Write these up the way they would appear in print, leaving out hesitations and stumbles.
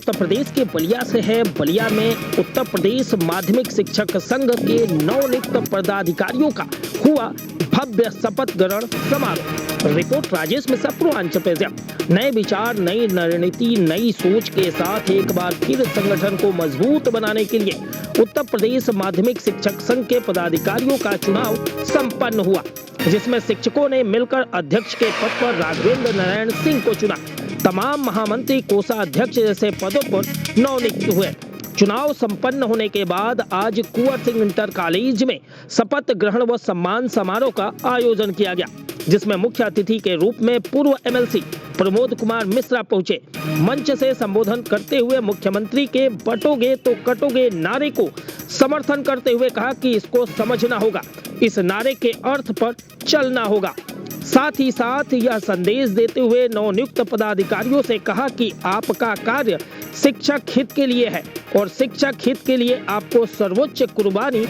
उत्तर प्रदेश के बलिया से है। बलिया में उत्तर प्रदेश माध्यमिक शिक्षक संघ के नवनियुक्त पदाधिकारियों का हुआ भव्य शपथ ग्रहण समारोह। Report Rajesh Mishra, Purvanchal present. नए विचार, नई रणनीति, नई सोच के साथ एक बार फिर संगठन को मजबूत बनाने के लिए उत्तर प्रदेश माध्यमिक शिक्षक संघ के पदाधिकारियों का चुनाव संपन्न हुआ, जिसमें शिक्षकों ने मिलकर अध्यक्ष के पद पर राघवेंद्र नारायण सिंह को चुना। तमाम महामंत्री, कोषाध्यक्ष जैसे पदों पर नवनियुक्त हुए। चुनाव संपन्न होने के बाद आज कुंवर सिंह इंटर कॉलेज में शपथ ग्रहण व सम्मान समारोह का आयोजन किया गया, जिसमें मुख्य अतिथि के रूप में पूर्व एमएलसी प्रमोद कुमार मिश्रा पहुंचे। मंच से संबोधन करते हुए मुख्यमंत्री के बटोगे तो कटोगे नारे को समर्थन करते हुए कहा कि इसको समझना होगा, इस नारे के अर्थ पर चलना होगा। साथ ही साथ यह संदेश देते हुए नवनियुक्त पदाधिकारियों से कहा कि आपका कार्य शिक्षक हित के लिए है और शिक्षक हित के लिए आपको सर्वोच्च कुर्बानी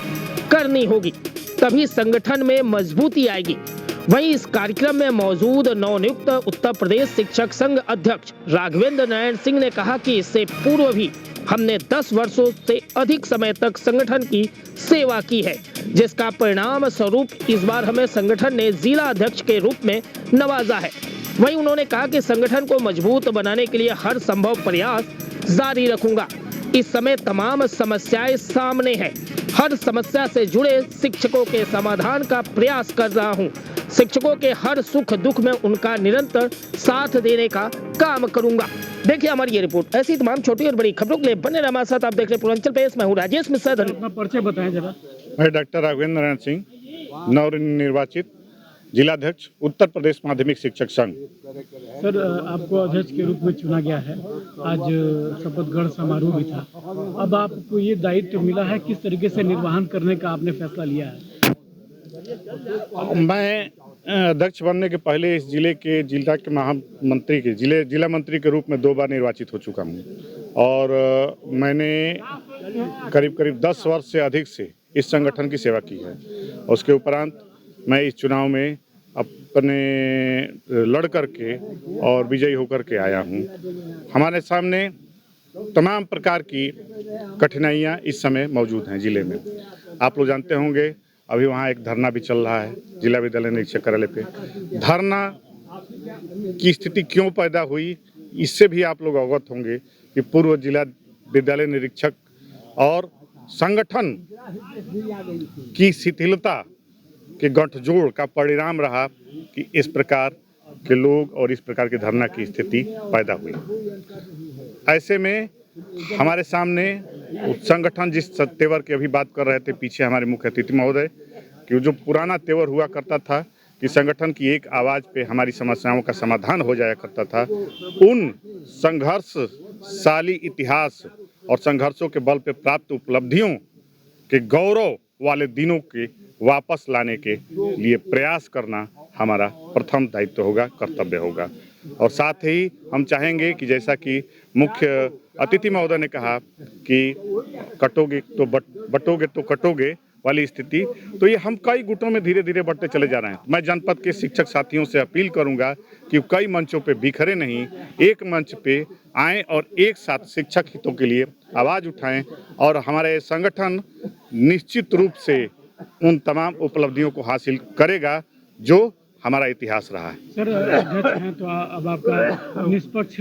करनी होगी, तभी संगठन में मजबूती आएगी। वहीं इस कार्यक्रम में मौजूद नवनियुक्त उत्तर प्रदेश शिक्षक संघ अध्यक्ष राघवेंद्र नारायण सिंह ने कहा कि इससे पूर्व भी हमने 10 वर्षों से अधिक समय तक संगठन की सेवा की है, जिसका परिणाम स्वरूप इस बार हमें संगठन ने जिला अध्यक्ष के रूप में नवाजा है। वहीं उन्होंने कहा कि संगठन को मजबूत बनाने के लिए हर संभव प्रयास जारी रखूंगा। इस समय तमाम समस्याएं सामने हैं, हर समस्या से जुड़े शिक्षकों के समाधान का प्रयास कर रहा हूं। शिक्षकों के हर सुख दुख में उनका निरंतर साथ देने का काम करूंगा। देखिए हमारी ये रिपोर्ट। ऐसी तमाम छोटी और बड़ी खबरों के लिए बने रहिए हमारे साथ। आप देख रहे हैं पूर्वांचल प्रेस। मैं हूं राजेश मिश्रा। अपना परिचय बताएं जरा। मैं डॉक्टर राघवेंद्र नारायण सिंह, नवनिर्वाचित जिलाध्यक्ष उत्तर प्रदेश माध्यमिक शिक्षक संघ। सर, आपको अध्यक्ष के रूप में चुना गया है। आज शपथ ग्रहण समारोह भी था। अब आपको ये दायित्व मिला है, किस तरीके से निर्वहन करने का आपने फैसला लिया है? मैं अध्यक्ष बनने के पहले इस जिले के महामंत्री के जिला मंत्री के रूप में 2 बार निर्वाचित हो चुका हूँ और मैंने करीब 10 वर्ष से अधिक से इस संगठन की सेवा की है। उसके उपरांत मैं इस चुनाव में अपने लड़ करके और विजयी होकर के आया हूँ। हमारे सामने तमाम प्रकार की कठिनाइयाँ इस समय मौजूद हैं जिले में। आप लोग जानते होंगे, अभी वहाँ एक धरना भी चल रहा है जिला विद्यालय निरीक्षक कार्यालय पे। धरना की स्थिति क्यों पैदा हुई, इससे भी आप लोग अवगत होंगे कि पूर्व जिला विद्यालय निरीक्षक और संगठन की शिथिलता के गठजोड़ का परिणाम रहा कि इस प्रकार के लोग और इस प्रकार के धरना की स्थिति पैदा हुई। ऐसे में हमारे सामने संगठन जिस तेवर की अभी बात कर रहे थे पीछे हमारे मुख्य अतिथि महोदय, कि जो पुराना तेवर हुआ करता था कि संगठन की एक आवाज़ पे हमारी समस्याओं का समाधान हो जाया करता था, उन संघर्षशाली इतिहास और संघर्षों के बल पे प्राप्त उपलब्धियों के गौरव वाले दिनों के वापस लाने के लिए प्रयास करना हमारा प्रथम दायित्व होगा, कर्तव्य होगा। और साथ ही हम चाहेंगे कि जैसा कि मुख्य अतिथि महोदय ने कहा कि कटोगे तो बटोगे तो कटोगे वाली स्थिति, तो ये हम कई गुटों में धीरे धीरे बढ़ते चले जा रहे हैं। मैं जनपद के शिक्षक साथियों से अपील करूंगा कि कई मंचों पे बिखरे नहीं, एक मंच पे आएं और एक साथ शिक्षक हितों के लिए आवाज़ उठाएं और हमारे संगठन निश्चित रूप से उन तमाम उपलब्धियों को हासिल करेगा जो हमारा इतिहास रहा है। सर, अध्यक्ष हैं तो अब आपका निष्पक्ष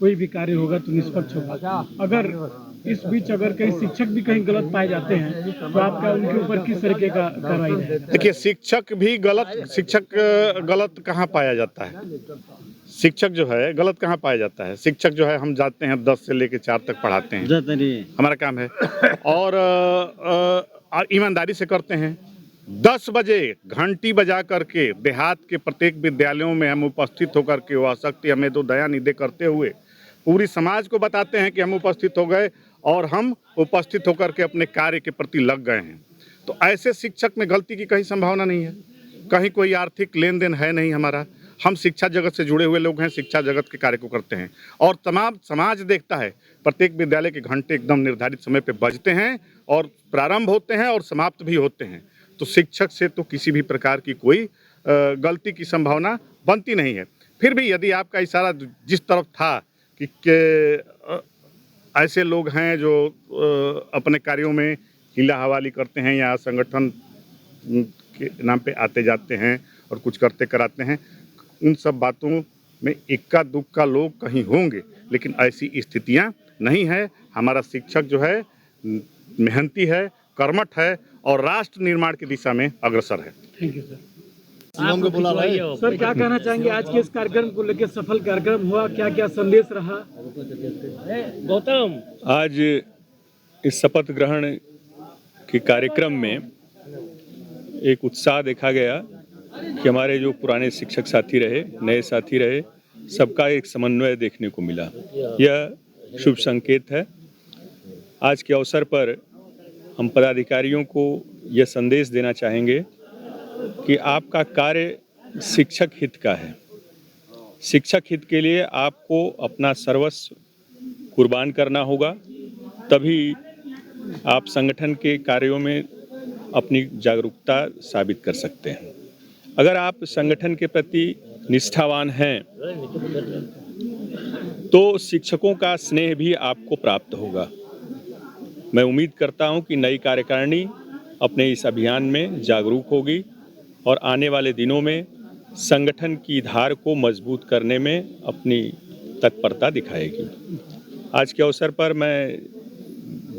कोई भी कार्य होगा तो निष्पक्ष होगा। अगर इस बीच अगर कहीं शिक्षक भी कहीं गलत पाए जाते हैं तो आपका उनके ऊपर किस तरीके का कार्रवाई है? देखिए, शिक्षक गलत कहाँ पाया जाता है? शिक्षक जो है गलत कहाँ पाया जाता है? शिक्षक जो है, हम जाते हैं 10 से लेकर 4 तक पढ़ाते हैं, हमारा काम है और ईमानदारी से करते हैं। 10 बजे घंटी बजा करके देहात के प्रत्येक विद्यालयों में हम उपस्थित होकर के वह शक्ति हमें तो दया निधि करते हुए पूरी समाज को बताते हैं कि हम उपस्थित हो गए और हम उपस्थित होकर के अपने कार्य के प्रति लग गए हैं। तो ऐसे शिक्षक में गलती की कहीं संभावना नहीं है, कहीं कोई आर्थिक लेन देन है नहीं हमारा। हम शिक्षा जगत से जुड़े हुए लोग हैं, शिक्षा जगत के कार्य को करते हैं और तमाम समाज देखता है। प्रत्येक विद्यालय के घंटे एकदम निर्धारित समय पे बजते हैं और प्रारंभ होते हैं और समाप्त भी होते हैं। तो शिक्षक से तो किसी भी प्रकार की कोई गलती की संभावना बनती नहीं है। फिर भी यदि आपका इशारा जिस तरफ था कि ऐसे लोग हैं जो अपने कार्यों में हीला हवाली करते हैं या संगठन के नाम पे आते जाते हैं और कुछ करते कराते हैं। उन सब बातों में इक्का दुक्का लोग कहीं होंगे, लेकिन ऐसी स्थितियां नहीं है। हमारा शिक्षक जो है मेहनती है, कर्मठ है और राष्ट्र निर्माण की दिशा में अग्रसर है। Thank you sir. सर क्या कहना चाहेंगे, आज के इस कार्यक्रम को लेकर सफल कार्यक्रम हुआ, क्या क्या संदेश रहा? गौतम, आज इस शपथ ग्रहण के कार्यक्रम में एक उत्साह देखा गया कि हमारे जो पुराने शिक्षक साथी रहे, नए साथी रहे, सबका एक समन्वय देखने को मिला। यह शुभ संकेत है। आज के अवसर पर हम पदाधिकारियों को यह संदेश देना चाहेंगे कि आपका कार्य शिक्षक हित का है। शिक्षक हित के लिए आपको अपना सर्वस्व कुर्बान करना होगा, तभी आप संगठन के कार्यों में अपनी जागरूकता साबित कर सकते हैं। अगर आप संगठन के प्रति निष्ठावान हैं तो शिक्षकों का स्नेह भी आपको प्राप्त होगा। मैं उम्मीद करता हूं कि नई कार्यकारिणी अपने इस अभियान में जागरूक होगी और आने वाले दिनों में संगठन की धार को मजबूत करने में अपनी तत्परता दिखाएगी। आज के अवसर पर मैं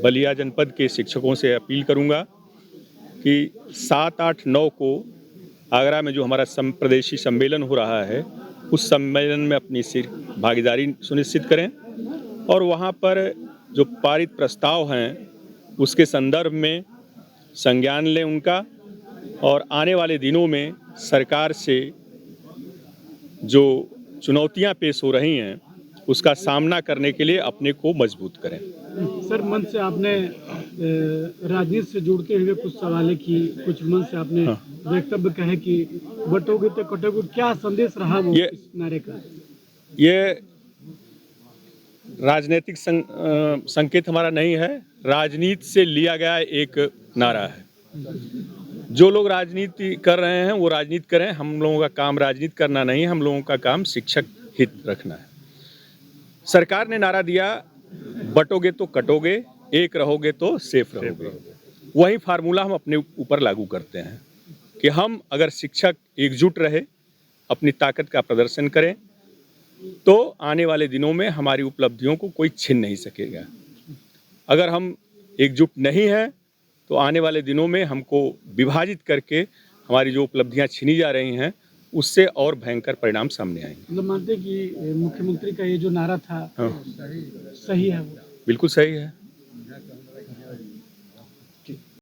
बलिया जनपद के शिक्षकों से अपील करूंगा कि 7, 8, 9 को आगरा में जो हमारा प्रदेशी सम्मेलन हो रहा है, उस सम्मेलन में अपनी भागीदारी सुनिश्चित करें और वहां पर जो पारित प्रस्ताव हैं उसके संदर्भ में संज्ञान लें उनका, और आने वाले दिनों में सरकार से जो चुनौतियां पेश हो रही हैं उसका सामना करने के लिए अपने को मजबूत करें। सर, मन से आपने राजनीति से जुड़ते हुए कुछ सवालें की, कुछ मन से आपने वक्तव्य कहे कि बटोगे तो कटोगे, क्या संदेश रहा वो इस नारे का? ये राजनीतिक संकेत हमारा नहीं है, राजनीति से लिया गया एक नारा है। जो लोग राजनीति कर रहे हैं वो राजनीति करें, हम लोगों का काम राजनीति करना नहीं, हम लोगों का काम शिक्षक हित रखना है। सरकार ने नारा दिया, बटोगे तो कटोगे, एक रहोगे तो सेफ रहोगे। वही फार्मूला हम अपने ऊपर लागू करते हैं कि हम अगर शिक्षक एकजुट रहे, अपनी ताकत का प्रदर्शन करें, तो आने वाले दिनों में हमारी उपलब्धियों को कोई छीन नहीं सकेगा। अगर हम एकजुट नहीं हैं तो आने वाले दिनों में हमको विभाजित करके हमारी जो उपलब्धियां छीनी जा रही हैं उससे और भयंकर परिणाम सामने आएंगे। मतलब मानते कि मुख्यमंत्री का ये जो नारा था सही है? वो बिल्कुल सही है।